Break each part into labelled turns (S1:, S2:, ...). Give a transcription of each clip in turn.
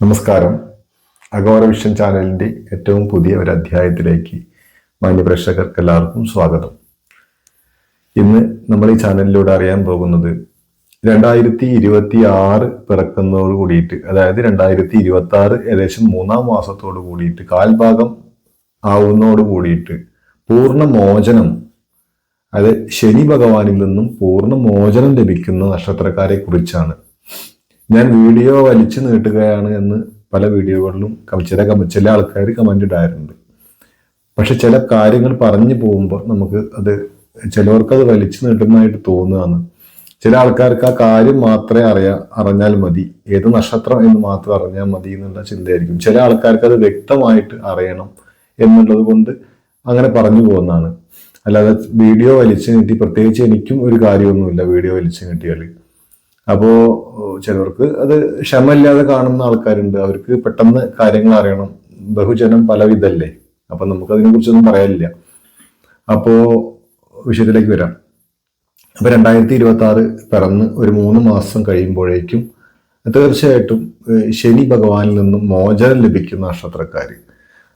S1: നമസ്കാരം. Agora vision ചാനലിന്റെ ഏറ്റവും പുതിയ ഒരു അധ്യായത്തിലേക്ക് മാന്യ പ്രേക്ഷകർക്ക് എല്ലാവർക്കും സ്വാഗതം. ഇന്ന് നമ്മൾ ഈ ചാനലിലൂടെ അറിയാൻ പോകുന്നത് 2026 പിറക്കുന്നതോട് കൂടിയിട്ട്, അതായത് 2026 ഏകദേശം 3-ാം മാസത്തോട് കൂടിയിട്ട്, കാൽഭാഗം ആവുന്നതോട് കൂടിയിട്ട് പൂർണ്ണ മോചനം, അത് ശനി ഭഗവാനിൽ നിന്നും പൂർണ്ണ മോചനം ലഭിക്കുന്ന നക്ഷത്രക്കാരെ കുറിച്ചാണ്. ഞാൻ വീഡിയോ വലിച്ചു നീട്ടുകയാണ് എന്ന് പല വീഡിയോകളിലും ചില ആൾക്കാർ കമന്റ് ഇടാറുണ്ട്. പക്ഷെ ചില കാര്യങ്ങൾ പറഞ്ഞു പോകുമ്പോൾ നമുക്ക് ചിലവർക്ക് അത് വലിച്ചു നീട്ടുന്നതായിട്ട് തോന്നുകയാണ്. ചില ആൾക്കാർക്ക് ആ കാര്യം മാത്രമേ അറിഞ്ഞാൽ മതി, ഏത് നക്ഷത്രം എന്ന് മാത്രം അറിഞ്ഞാൽ മതി എന്നുള്ള ചിന്തയായിരിക്കും. ചില ആൾക്കാർക്ക് അത് വ്യക്തമായിട്ട് അറിയണം എന്നുള്ളത് കൊണ്ട് അങ്ങനെ പറഞ്ഞു പോകുന്നതാണ്. അല്ലാതെ വീഡിയോ വലിച്ചു നീട്ടി, പ്രത്യേകിച്ച് എനിക്കും ഒരു കാര്യമൊന്നുമില്ല വീഡിയോ വലിച്ചു നീട്ടിയാൽ. അപ്പോ ചിലർക്ക് അത് ക്ഷമയില്ലാതെ കാണുന്ന ആൾക്കാരുണ്ട്, അവർക്ക് പെട്ടെന്ന് കാര്യങ്ങൾ അറിയണം. ബഹുജനം പലവിധല്ലേ, അപ്പൊ നമുക്ക് അതിനെ കുറിച്ചൊന്നും പറയാനില്ല. അപ്പോ വിഷയത്തിലേക്ക് വരാം. അപ്പൊ 2026 പിറന്ന് ഒരു 3 മാസം കഴിയുമ്പോഴേക്കും തീർച്ചയായിട്ടും ശനി ഭഗവാനിൽ നിന്നും മോചനം ലഭിക്കുന്ന നക്ഷത്രക്കാര്,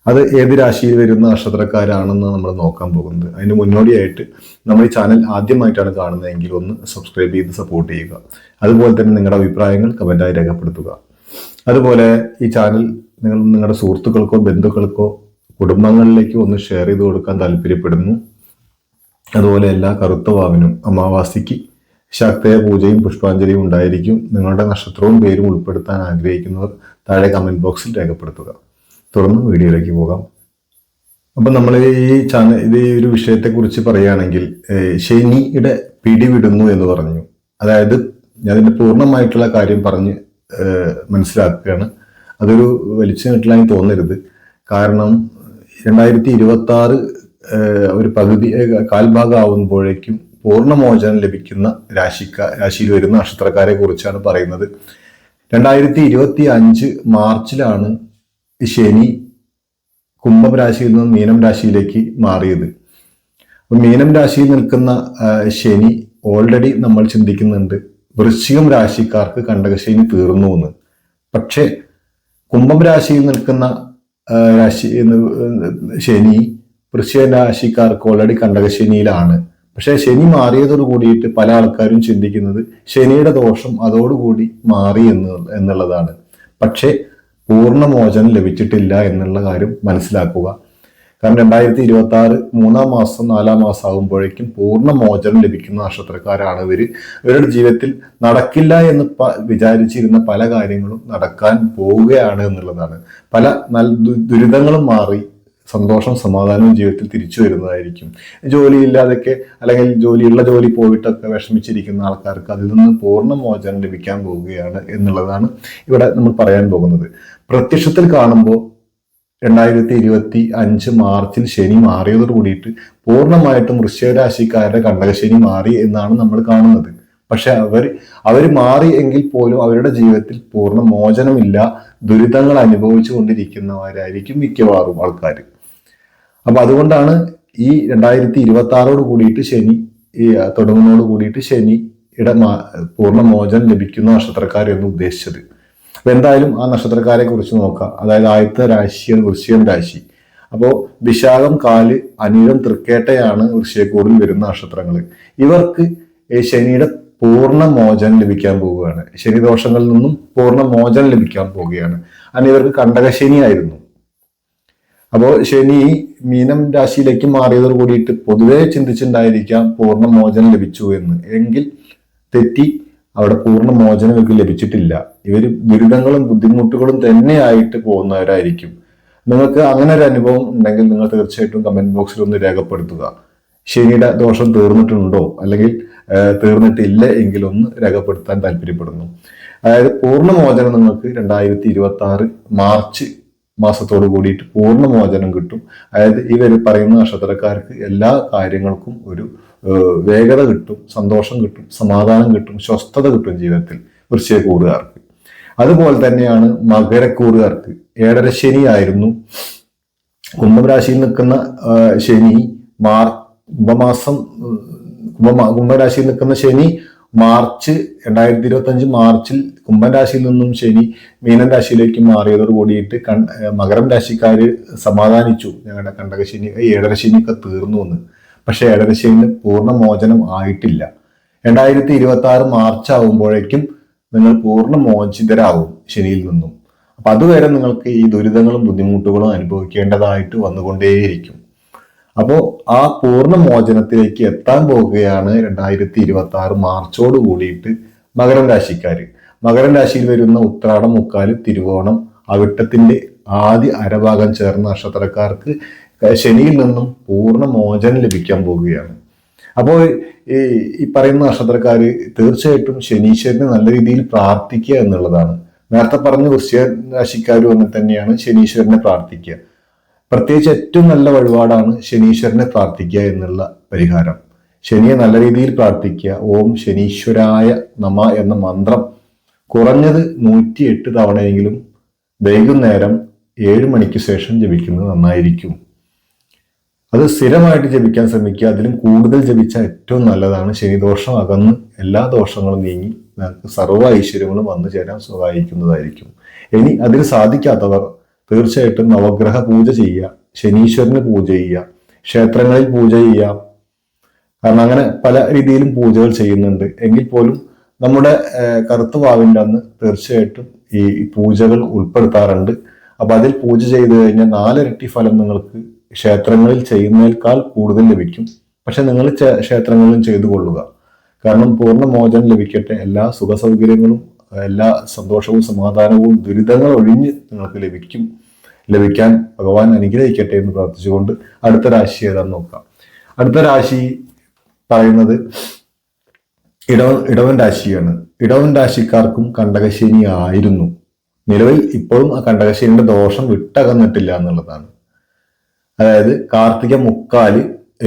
S1: അത് ഏത് രാശിയിൽ വരുന്ന നക്ഷത്രക്കാരാണെന്ന് നമ്മൾ നോക്കാൻ പോകുന്നത്. അതിന് മുന്നോടിയായിട്ട് നമ്മൾ ഈ ചാനൽ ആദ്യമായിട്ടാണ് കാണുന്നതെങ്കിൽ ഒന്ന് സബ്സ്ക്രൈബ് ചെയ്ത് സപ്പോർട്ട് ചെയ്യുക. അതുപോലെ തന്നെ നിങ്ങളുടെ അഭിപ്രായങ്ങൾ കമന്റായി രേഖപ്പെടുത്തുക. അതുപോലെ ഈ ചാനൽ നിങ്ങളുടെ സുഹൃത്തുക്കൾക്കോ ബന്ധുക്കൾക്കോ കുടുംബങ്ങളിലേക്കോ ഒന്ന് ഷെയർ ചെയ്ത് കൊടുക്കാൻ താല്പര്യപ്പെടുന്നു. അതുപോലെ എല്ലാ കറുത്തവാവിനും അമാവാസിക്ക് ശാക്തേയ പൂജയും പുഷ്പാഞ്ജലിയും ഉണ്ടായിരിക്കും. നിങ്ങളുടെ നക്ഷത്രവും പേരും ഉൾപ്പെടുത്താൻ ആഗ്രഹിക്കുന്നവർ താഴെ കമന്റ് ബോക്സിൽ രേഖപ്പെടുത്തുക. തുടർന്ന് വീഡിയോയിലേക്ക് പോകാം. അപ്പൊ നമ്മൾ ഈ ഒരു വിഷയത്തെ കുറിച്ച് പറയുകയാണെങ്കിൽ, ശനിയുടെ പിടിവിടുന്നു എന്ന് പറഞ്ഞു. അതായത് ഞാൻ അതിന്റെ പൂർണ്ണമായിട്ടുള്ള കാര്യം പറഞ്ഞ് മനസ്സിലാക്കുകയാണ്. അതൊരു വലിച്ചു നീട്ടലായി തോന്നരുത്. കാരണം 2026 ഒരു പകുതി കാൽഭാഗം ആവുമ്പോഴേക്കും പൂർണ്ണമോചനം ലഭിക്കുന്ന രാശിയിൽ വരുന്ന നക്ഷത്രക്കാരെ കുറിച്ചാണ് പറയുന്നത്. 2025 മാർച്ചിലാണ് ശനി കുംഭം രാശിയിൽ നിന്നും മീനം രാശിയിലേക്ക് മാറിയത്. മീനം രാശിയിൽ നിൽക്കുന്ന ശനി ഓൾറെഡി നമ്മൾ ചിന്തിക്കുന്നുണ്ട് വൃശ്ചികം രാശിക്കാർക്ക് കണ്ടകശനി തീർന്നു എന്ന്. പക്ഷെ കുംഭം രാശിയിൽ നിൽക്കുന്ന ശനി വൃശ്ചിക രാശിക്കാർക്ക് ഓൾറെഡി കണ്ടകശനിയിലാണ്. പക്ഷെ ശനി മാറിയതോട് കൂടിയിട്ട് പല ആൾക്കാരും ചിന്തിക്കുന്നത് ശനിയുടെ ദോഷം അതോടുകൂടി മാറി എന്നുള്ളതാണ്. പക്ഷെ പൂർണ്ണമോചനം ലഭിച്ചിട്ടില്ല എന്നുള്ള കാര്യം മനസ്സിലാക്കുക. കാരണം 2026 3-ാം മാസം 4-ാം മാസം ആകുമ്പോഴേക്കും പൂർണ്ണമോചനം ലഭിക്കുന്ന നക്ഷത്രക്കാരാണ് ഇവര്. ഇവരുടെ ജീവിതത്തിൽ നടക്കില്ല എന്ന് വിചാരിച്ചിരുന്ന പല കാര്യങ്ങളും നടക്കാൻ പോവുകയാണ് എന്നുള്ളതാണ്. പല ദുരിതങ്ങളും മാറി സന്തോഷം സമാധാനവും ജീവിതത്തിൽ തിരിച്ചു വരുന്നതായിരിക്കും. ജോലിയില്ലാതൊക്കെ അല്ലെങ്കിൽ ജോലി പോയിട്ടൊക്കെ വിഷമിച്ചിരിക്കുന്ന ആൾക്കാർക്ക് അതിൽ നിന്ന് പൂർണ്ണമോചനം ലഭിക്കാൻ പോവുകയാണ് എന്നുള്ളതാണ് ഇവിടെ നമ്മൾ പറയാൻ പോകുന്നത്. പ്രത്യക്ഷത്തിൽ കാണുമ്പോൾ 2025 മാർച്ചിൽ ശനി മാറിയതോട് കൂടിയിട്ട് പൂർണ്ണമായിട്ടും വൃശ്ചിക രാശിക്കാരുടെ കണ്ടകശനി മാറി എന്നാണ് നമ്മൾ കാണുന്നത്. പക്ഷെ അവർ മാറി എങ്കിൽ പോലും അവരുടെ ജീവിതത്തിൽ പൂർണ്ണ മോചനമില്ല, ദുരിതങ്ങൾ അനുഭവിച്ചു കൊണ്ടിരിക്കുന്നവരായിരിക്കും മിക്കവാറും ആൾക്കാർ. അപ്പൊ അതുകൊണ്ടാണ് ഈ 2026 കൂടിയിട്ട് ശനി തുടങ്ങുന്നതോട് കൂടിയിട്ട് ശനിയുടെ പൂർണ്ണ മോചനം ലഭിക്കുന്ന നക്ഷത്രക്കാരെന്ന് ഉദ്ദേശിച്ചത്. അപ്പൊ എന്തായാലും ആ നക്ഷത്രക്കാരെ കുറിച്ച് നോക്കാം. അതായത് ആദ്യത്തെ രാശിയാണ് വൃശ്ചികം രാശി. അപ്പോ വിശാഖം, കാല്, അനിഴം, തൃക്കേട്ടയാണ് വൃശ്ചികക്കൂറിൽ വരുന്ന നക്ഷത്രങ്ങൾ. ഇവർക്ക് ശനിയുടെ പൂർണ്ണ മോചനം ലഭിക്കാൻ പോവുകയാണ്. ശനിദോഷങ്ങളിൽ നിന്നും പൂർണ്ണ മോചനം ലഭിക്കാൻ പോവുകയാണ്. അങ്ങനെ ഇവർക്ക് കണ്ടകശനിയായിരുന്നു. അപ്പോൾ ശനി മീനം രാശിയിലേക്ക് മാറിയതോട് കൂടിയിട്ട് പൊതുവെ ചിന്തിച്ചിട്ടുണ്ടായിരിക്കാം പൂർണ്ണ മോചനം ലഭിച്ചു എന്ന്. എങ്കിൽ തെറ്റി, അവിടെ പൂർണ്ണ മോചനം ഇവർക്ക് ലഭിച്ചിട്ടില്ല. ഇവർ ദുരിതങ്ങളും ബുദ്ധിമുട്ടുകളും തന്നെയായിട്ട് പോകുന്നവരായിരിക്കും. നിങ്ങൾക്ക് അങ്ങനെ ഒരു അനുഭവം ഉണ്ടെങ്കിൽ നിങ്ങൾ തീർച്ചയായിട്ടും കമന്റ് ബോക്സിൽ ഒന്ന് രേഖപ്പെടുത്തുക. ശനിയുടെ ദോഷം തീർന്നിട്ടുണ്ടോ അല്ലെങ്കിൽ തീർന്നിട്ടില്ല എങ്കിൽ ഒന്ന് രേഖപ്പെടുത്താൻ താല്പര്യപ്പെടുന്നു. അതായത് പൂർണ്ണമോചനം നിങ്ങൾക്ക് 2026 മാർച്ച് മാസത്തോട് കൂടിയിട്ട് പൂർണ്ണമോചനം കിട്ടും. അതായത് ഇവർ പറയുന്ന നക്ഷത്രക്കാർക്ക് എല്ലാ കാര്യങ്ങൾക്കും ഒരു വേഗത കിട്ടും, സന്തോഷം കിട്ടും, സമാധാനം കിട്ടും, സ്വസ്ഥത കിട്ടും ജീവിതത്തിൽ വൃശ്ചികക്കൂറുകാർക്ക്. അതുപോലെ തന്നെയാണ് മകരക്കൂറുകാർക്ക്. 7.5 ശനിയായിരുന്നു. കുംഭരാശിയിൽ നിൽക്കുന്ന ശനി കുംഭരാശിയിൽ നിൽക്കുന്ന ശനി മാർച്ച് 2025 മാർച്ചിൽ കുംഭൻ രാശിയിൽ നിന്നും ശനി മീനൻ രാശിയിലേക്ക് മാറിയതോട് കൂടിയിട്ട് മകരം രാശിക്കാര് സമാധാനിച്ചു, ഞങ്ങളുടെ കണ്ടകശനി ഏഴരശനിയൊക്കെ തീർന്നു എന്ന്. പക്ഷെ ഏഴരശനിന് പൂർണ്ണ മോചനം ആയിട്ടില്ല. 2026 മാർച്ച് ആകുമ്പോഴേക്കും നിങ്ങൾ പൂർണ്ണ മോചിതരാകും ശനിയിൽ നിന്നും. അപ്പൊ അതുവരെ നിങ്ങൾക്ക് ഈ ദുരിതങ്ങളും ബുദ്ധിമുട്ടുകളും അനുഭവിക്കേണ്ടതായിട്ട് വന്നുകൊണ്ടേയിരിക്കും. അപ്പോൾ ആ പൂർണ്ണ മോചനത്തിലേക്ക് എത്താൻ പോകുകയാണ് 2026 മാർച്ചോട് കൂടിയിട്ട് മകരം രാശിക്കാര്. മകരം രാശിയിൽ വരുന്ന ഉത്രാടം, മുക്കാല്, തിരുവോണം, അവിട്ടത്തിന്റെ ആദ്യ അരഭാഗം ചേർന്ന നക്ഷത്രക്കാർക്ക് ശനിയിൽ നിന്നും പൂർണ്ണ മോചനം ലഭിക്കാൻ പോവുകയാണ്. അപ്പോൾ ഈ പറയുന്ന നക്ഷത്രക്കാര് തീർച്ചയായിട്ടും ശനീശ്വരനെ നല്ല രീതിയിൽ പ്രാർത്ഥിക്കുക എന്നുള്ളതാണ്. നേരത്തെ പറഞ്ഞ വൃശ്ചിക രാശിക്കാരും അങ്ങനെ തന്നെയാണ് ശനീശ്വരനെ പ്രാർത്ഥിക്കുക. പ്രത്യേകിച്ച് ഏറ്റവും നല്ല വഴിപാടാണ് ശനീശ്വരനെ പ്രാർത്ഥിക്കുക എന്നുള്ള പരിഹാരം. ശനിയെ നല്ല രീതിയിൽ പ്രാർത്ഥിക്കുക. ഓം ശനീശ്വരായ നമ എന്ന മന്ത്രം കുറഞ്ഞത് 108 തവണയെങ്കിലും വൈകുന്നേരം 7 മണിക്ക് ശേഷം ജപിക്കുന്നത് നന്നായിരിക്കും. അത് സ്ഥിരമായിട്ട് ജപിക്കാൻ ശ്രമിക്കുക. അതിലും കൂടുതൽ ജപിച്ചാൽ ഏറ്റവും നല്ലതാണ്. ശനിദോഷം അകന്ന് എല്ലാ ദോഷങ്ങളും നീങ്ങി നിങ്ങൾക്ക് സർവ്വ ഐശ്വര്യങ്ങളും വന്നു ചേരാൻ സഹായിക്കുന്നതായിരിക്കും. ഇനി അതിന് സാധിക്കാത്തവർ തീർച്ചയായിട്ടും നവഗ്രഹ പൂജ ചെയ്യുക, ശനീശ്വരന് പൂജ ചെയ്യുക, ക്ഷേത്രങ്ങളിൽ പൂജ ചെയ്യുക. കാരണം അങ്ങനെ പല രീതിയിലും പൂജകൾ ചെയ്യുന്നുണ്ട്. എങ്കിൽ പോലും നമ്മുടെ കറുത്ത വാവിൻ്റെ അന്ന് തീർച്ചയായിട്ടും ഈ പൂജകൾ ഉൾപ്പെടുത്താറുണ്ട്. അപ്പൊ അതിൽ പൂജ ചെയ്തു കഴിഞ്ഞാൽ 4 ഇരട്ടി ഫലം നിങ്ങൾക്ക് ക്ഷേത്രങ്ങളിൽ ചെയ്യുന്നതിനേക്കാൾ കൂടുതൽ ലഭിക്കും. പക്ഷെ നിങ്ങൾ ക്ഷേത്രങ്ങളിലും ചെയ്തു കൊള്ളുക. കാരണം പൂർണ്ണ മോചനം ലഭിക്കട്ടെ. എല്ലാ സുഖ സൗകര്യങ്ങളും, എല്ലാ സന്തോഷവും സമാധാനവും ദുരിതങ്ങൾ ഒഴിഞ്ഞ് നിങ്ങൾക്ക് ലഭിക്കാൻ ഭഗവാൻ അനുഗ്രഹിക്കട്ടെ എന്ന് പ്രാർത്ഥിച്ചുകൊണ്ട് അടുത്ത രാശി ഏതാന്ന് നോക്കാം. അടുത്ത രാശി പറയുന്നത് ഇടവൻ രാശിയാണ്. ഇടവൻ രാശിക്കാർക്കും കണ്ടകശനി ആയിരുന്നു. നിലവിൽ ഇപ്പോഴും ആ കണ്ടകശനിയുടെ ദോഷം വിട്ടകന്നിട്ടില്ല എന്നുള്ളതാണ്. അതായത് കാർത്തിക മുക്കാല്,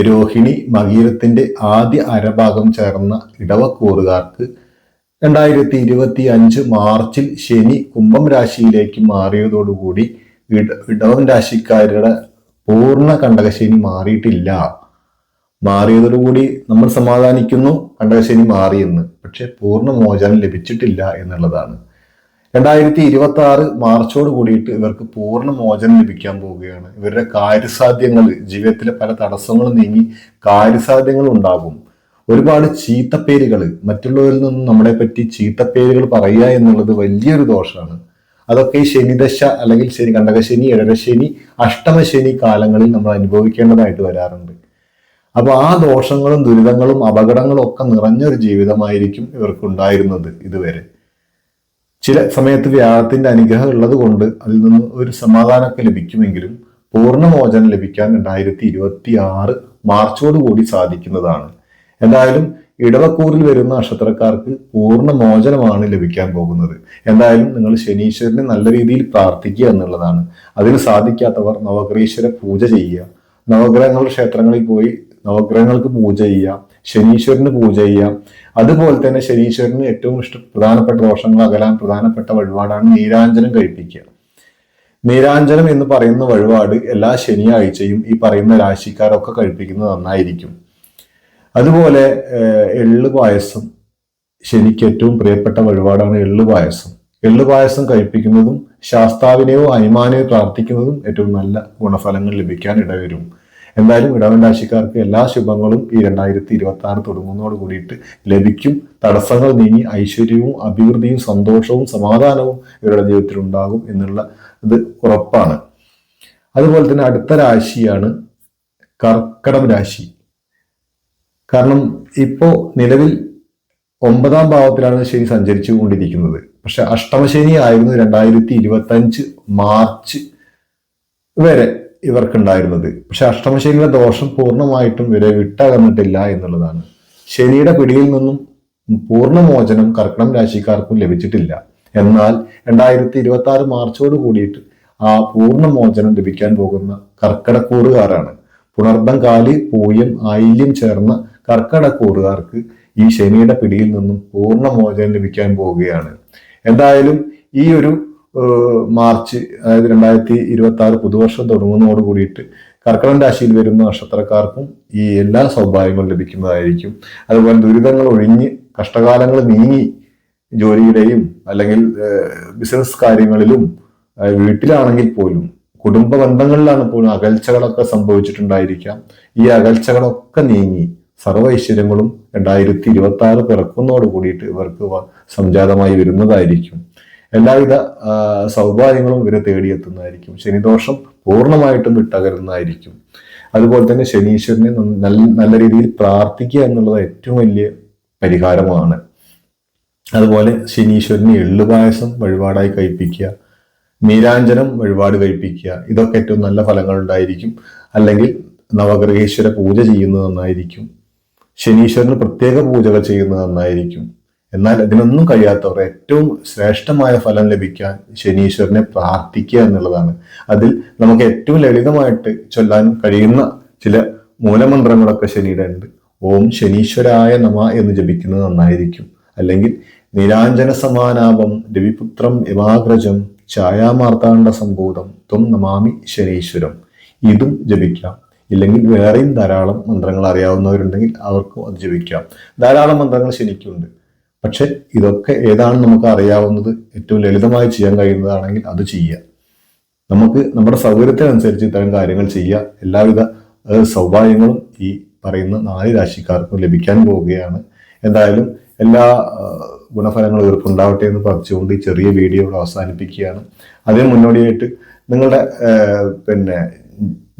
S1: രോഹിണി, മകീരത്തിന്റെ ആദ്യ അരഭാഗം ചേർന്ന ഇടവക്കൂറുകാർക്ക് 2025 മാർച്ചിൽ ശനി കുംഭം രാശിയിലേക്ക് മാറിയതോടുകൂടി ഇടവൻ രാശിക്കാരുടെ പൂർണ്ണ കണ്ടകശനി മാറിയിട്ടില്ല. മാറിയതോടുകൂടി നമ്മൾ സമാധാനിക്കുന്നു, കണ്ടകശനി മാറിയെന്ന്. പക്ഷെ പൂർണ്ണ മോചനം ലഭിച്ചിട്ടില്ല എന്നുള്ളതാണ്. 2026 മാർച്ചോട് കൂടിയിട്ട് ഇവർക്ക് പൂർണ്ണ മോചനം ലഭിക്കാൻ പോവുകയാണ്. ഇവരുടെ കാര്യസാധ്യങ്ങൾ, ജീവിതത്തിലെ പല തടസ്സങ്ങളും നീങ്ങി കാര്യസാധ്യങ്ങൾ ഉണ്ടാകും. ഒരുപാട് ചീത്തപ്പേരുകൾ, മറ്റുള്ളവരിൽ നിന്നും നമ്മളെ പറ്റി ചീത്തപ്പേരുകൾ പറയുക എന്നുള്ളത് വലിയൊരു ദോഷമാണ്. അതൊക്കെ ഈ ശനിദശ അല്ലെങ്കിൽ കണ്ടകശനി, ഏഴരശനി, അഷ്ടമശനി കാലങ്ങളിൽ നമ്മൾ അനുഭവിക്കേണ്ടതായിട്ട് വരാറുണ്ട്. അപ്പൊ ആ ദോഷങ്ങളും ദുരിതങ്ങളും അപകടങ്ങളും ഒക്കെ നിറഞ്ഞൊരു ജീവിതമായിരിക്കും ഇവർക്കുണ്ടായിരുന്നത് ഇതുവരെ. ചില സമയത്ത് വ്യാഴത്തിന്റെ അനുഗ്രഹം ഉള്ളത് കൊണ്ട് അതിൽ നിന്ന് ഒരു സമാധാനമൊക്കെ ലഭിക്കുമെങ്കിലും പൂർണ്ണമോചനം ലഭിക്കാൻ 2026 മാർച്ചോടുകൂടി സാധിക്കുന്നതാണ്. എന്തായാലും ഇടവക്കൂറിൽ വരുന്ന നക്ഷത്രക്കാർക്ക് പൂർണ്ണ മോചനമാണ് ലഭിക്കാൻ പോകുന്നത്. എന്തായാലും നിങ്ങൾ ശനീശ്വരനെ നല്ല രീതിയിൽ പ്രാർത്ഥിക്കുക എന്നുള്ളതാണ്. അതിന് സാധിക്കാത്തവർ നവഗ്രഹീശ്വര പൂജ ചെയ്യുക, നവഗ്രഹങ്ങളുടെ ക്ഷേത്രങ്ങളിൽ പോയി നവഗ്രഹങ്ങൾക്ക് പൂജ ചെയ്യാം, ശനീശ്വരന് പൂജ ചെയ്യാം. അതുപോലെ തന്നെ ശനീശ്വരന് ഏറ്റവും പ്രധാനപ്പെട്ട ദോഷങ്ങൾ അകലാൻ പ്രധാനപ്പെട്ട വഴിപാടാണ് നീരാഞ്ജനം കഴിപ്പിക്കുക. നീരാഞ്ജനം എന്ന് പറയുന്ന വഴിപാട് എല്ലാ ശനിയാഴ്ചയും ഈ പറയുന്ന രാശിക്കാരൊക്കെ കഴിപ്പിക്കുന്നത് നന്നായിരിക്കും. അതുപോലെ എള്ള് പായസം ശനിക്ക് ഏറ്റവും പ്രിയപ്പെട്ട വഴിപാടാണ് എള്ള് പായസം. എള്ള് പായസം കഴിപ്പിക്കുന്നതും ശാസ്താവിനെയോ ഹനുമാനെയോ പ്രാർത്ഥിക്കുന്നതും ഏറ്റവും നല്ല ഗുണഫലങ്ങൾ ലഭിക്കാൻ ഇടവരും. എന്തായാലും ഇടവൻ രാശിക്കാർക്ക് എല്ലാ ശുഭങ്ങളും ഈ 2026 തുടങ്ങുന്നതോട് കൂടിയിട്ട് ലഭിക്കും. തടസ്സങ്ങൾ നീങ്ങി ഐശ്വര്യവും അഭിവൃദ്ധിയും സന്തോഷവും സമാധാനവും ഇവരുടെ ജീവിതത്തിൽ ഉണ്ടാകും എന്നുള്ള ഇത് ഉറപ്പാണ്. അതുപോലെ തന്നെ അടുത്ത രാശിയാണ് കർക്കടം രാശി. കാരണം ഇപ്പോ നിലവിൽ 9ാം ഭാവത്തിലാണ് ശനി സഞ്ചരിച്ചു കൊണ്ടിരിക്കുന്നത്. പക്ഷെ അഷ്ടമശനി ആയിരുന്നു 2025 മാർച്ച് വരെ ഇവർക്കുണ്ടായിരുന്നത്. പക്ഷെ അഷ്ടമശനിയുടെ ദോഷം പൂർണ്ണമായിട്ടും ഇവരെ വിട്ടകന്നിട്ടില്ല എന്നുള്ളതാണ്. ശനിയുടെ പിടിയിൽ നിന്നും പൂർണ്ണമോചനം കർക്കടം രാശിക്കാർക്കും ലഭിച്ചിട്ടില്ല. എന്നാൽ 2026 മാർച്ചോട് കൂടിയിട്ട് ആ പൂർണ്ണമോചനം ലഭിക്കാൻ പോകുന്ന കർക്കടക്കൂറുകാരാണ്. പുണർദം, കാലി, പൂയം, ആയില്യം ചേർന്ന കർക്കടക്കൂറുകാർക്ക് ഈ ശനിയുടെ പിടിയിൽ നിന്നും പൂർണ്ണമോചനം ലഭിക്കാൻ പോവുകയാണ്. എന്തായാലും ഈ ഒരു മാർച്ച്, അതായത് 2026 പുതുവർഷം തുടങ്ങുന്നതോട് കൂടിയിട്ട് കർക്കടം രാശിയിൽ വരുന്ന നക്ഷത്രക്കാർക്കും ഈ എല്ലാ സൗഭാഗ്യങ്ങളും ലഭിക്കുന്നതായിരിക്കും. അതുപോലെ ദുരിതങ്ങൾ ഒഴിഞ്ഞ് കഷ്ടകാലങ്ങൾ നീങ്ങി ജോലിയിലെയും അല്ലെങ്കിൽ ബിസിനസ് കാര്യങ്ങളിലും വീട്ടിലാണെങ്കിൽ പോലും കുടുംബ ബന്ധങ്ങളിലാണ് പോലും അകൽച്ചകളൊക്കെ സംഭവിച്ചിട്ടുണ്ടായിരിക്കാം. ഈ അകൽച്ചകളൊക്കെ നീങ്ങി സർവ്വ ഐശ്വര്യങ്ങളും 2026 പിറക്കുന്നതോട് കൂടിയിട്ട് ഇവർക്ക് സംജാതമായി വരുന്നതായിരിക്കും. എല്ലാവിധ സൗഭാഗ്യങ്ങളും ഇവരെ തേടിയെത്തുന്നതായിരിക്കും. ശനിദോഷം പൂർണ്ണമായിട്ടും വിട്ടകരുന്നതായിരിക്കും. അതുപോലെ തന്നെ ശനീശ്വരനെ നല്ല രീതിയിൽ പ്രാർത്ഥിക്കുക എന്നുള്ളത് ഏറ്റവും വലിയ പരിഹാരമാണ്. അതുപോലെ ശനീശ്വരന് എള്ളുപായസം വഴിപാടായി കഴിപ്പിക്കുക, നീരാഞ്ജനം വഴിപാട് കഴിപ്പിക്കുക, ഇതൊക്കെ ഏറ്റവും നല്ല ഫലങ്ങൾ ഉണ്ടായിരിക്കും. അല്ലെങ്കിൽ നവഗ്രഹേശ്വര പൂജ ചെയ്യുന്നത് നന്നായിരിക്കും. ശനീശ്വരന് പ്രത്യേക പൂജകൾ ചെയ്യുന്നത് നന്നായിരിക്കും. എന്നാൽ ഇതിനൊന്നും കഴിയാത്തവർ ഏറ്റവും ശ്രേഷ്ഠമായ ഫലം ലഭിക്കാൻ ശനീശ്വരനെ പ്രാർത്ഥിക്കുക എന്നുള്ളതാണ്. അതിൽ നമുക്ക് ഏറ്റവും ലളിതമായിട്ട് ചൊല്ലാൻ കഴിയുന്ന ചില മൂലമന്ത്രങ്ങളൊക്കെ ശനിയുടെ ഉണ്ട്. ഓം ശനീശ്വരായ നമ എന്ന് ജപിക്കുന്നത് നന്നായിരിക്കും. അല്ലെങ്കിൽ നീരാഞ്ജന സമാനാപം രവിപുത്രം യമാഗ്രജം ഛായാമാർത്താണ്ഡ സംഭൂതം ത്വം നമാമി ശനീശ്വരം, ഇതും ജപിക്കാം. ഇല്ലെങ്കിൽ വേറെയും ധാരാളം മന്ത്രങ്ങൾ അറിയാവുന്നവരുണ്ടെങ്കിൽ അവർക്കും അത് ജപിക്കാം. ധാരാളം മന്ത്രങ്ങൾ ശനിക്കുണ്ട്. പക്ഷെ ഇതൊക്കെ ഏതാണ് നമുക്ക് അറിയാവുന്നത്, ഏറ്റവും ലളിതമായി ചെയ്യാൻ കഴിയുന്നതാണെങ്കിൽ അത് ചെയ്യുക. നമുക്ക് നമ്മുടെ സൗകര്യത്തിനനുസരിച്ച് ഇത്തരം കാര്യങ്ങൾ ചെയ്യുക. എല്ലാവിധ സൗഭാഗ്യങ്ങളും ഈ പറയുന്ന 4 രാശിക്കാർക്കും ലഭിക്കാൻ പോവുകയാണ്. എന്തായാലും എല്ലാ ഗുണഫലങ്ങളും ഇവർക്കുണ്ടാവട്ടെ എന്ന് പറഞ്ഞുകൊണ്ട് ഈ ചെറിയ വീഡിയോ ഇവിടെ അവസാനിപ്പിക്കുകയാണ്. അതിന് മുന്നോടിയായിട്ട് നിങ്ങളുടെ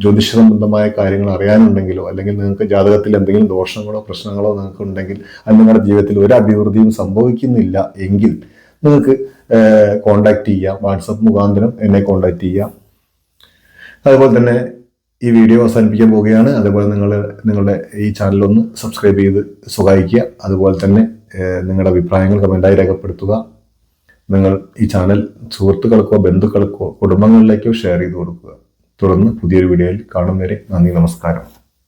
S1: ജ്യോതിഷ സംബന്ധമായ കാര്യങ്ങൾ അറിയാനുണ്ടെങ്കിലോ അല്ലെങ്കിൽ നിങ്ങൾക്ക് ജാതകത്തിൽ എന്തെങ്കിലും ദോഷങ്ങളോ പ്രശ്നങ്ങളോ നിങ്ങൾക്ക് ഉണ്ടെങ്കിൽ അത് നിങ്ങളുടെ ജീവിതത്തിൽ ഒരു അഭിവൃദ്ധിയും സംഭവിക്കുന്നില്ല എങ്കിൽ നിങ്ങൾക്ക് കോണ്ടാക്ട് ചെയ്യാം. വാട്സപ്പ് മുഖാന്തരം എന്നെ കോണ്ടാക്ട് ചെയ്യാം. അതുപോലെ തന്നെ ഈ വീഡിയോ അവസാനിപ്പിക്കാൻ പോവുകയാണ്. അതുപോലെ നിങ്ങളുടെ ഈ ചാനലൊന്ന് സബ്സ്ക്രൈബ് ചെയ്ത് സഹായിക്കുക. അതുപോലെ തന്നെ നിങ്ങളുടെ അഭിപ്രായങ്ങൾ കമൻ്റായി രേഖപ്പെടുത്തുക. നിങ്ങൾ ഈ ചാനൽ സുഹൃത്തുക്കൾക്കോ ബന്ധുക്കൾക്കോ കുടുംബങ്ങളിലേക്കോ ഷെയർ ചെയ്ത് കൊടുക്കുക. തുടർന്ന് പുതിയൊരു വീഡിയോയിൽ കാണും വരെ നന്ദി, നമസ്കാരം.